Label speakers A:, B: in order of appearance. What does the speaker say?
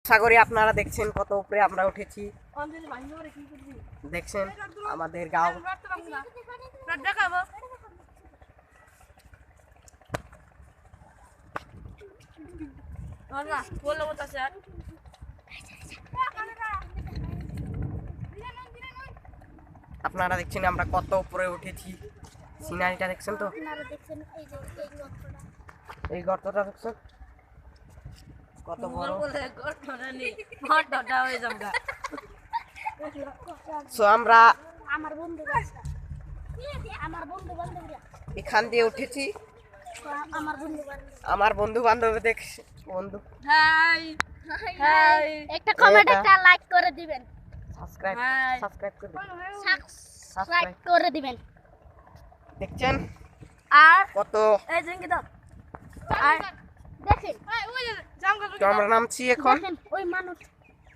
A: সাগরে আপনারা দেখছেন কত উপরে আমরা উঠেছি। দেখছেন আমাদের গাঁও। আপনারা দেখছেন আমরা কত উপরে উঠেছি। সিনারিটা দেখছেন তো? এই গর্তটা দেখছেন কত বড়। সো আমরা এখান দিয়ে উঠেছি। আমার বন্ধু বান্ধব দেখছে। বন্ধু
B: একটা কমেন্ট একটা লাইক করে দিবেন,
A: সাবস্ক্রাইব
B: করে দিবেন।
A: দেখছেন
B: আর
A: কত
B: এই জিঙ্গি দাও। আর দেখেন
A: তো আমরা নামছি এখন।
B: দেখেন ওই মানুষ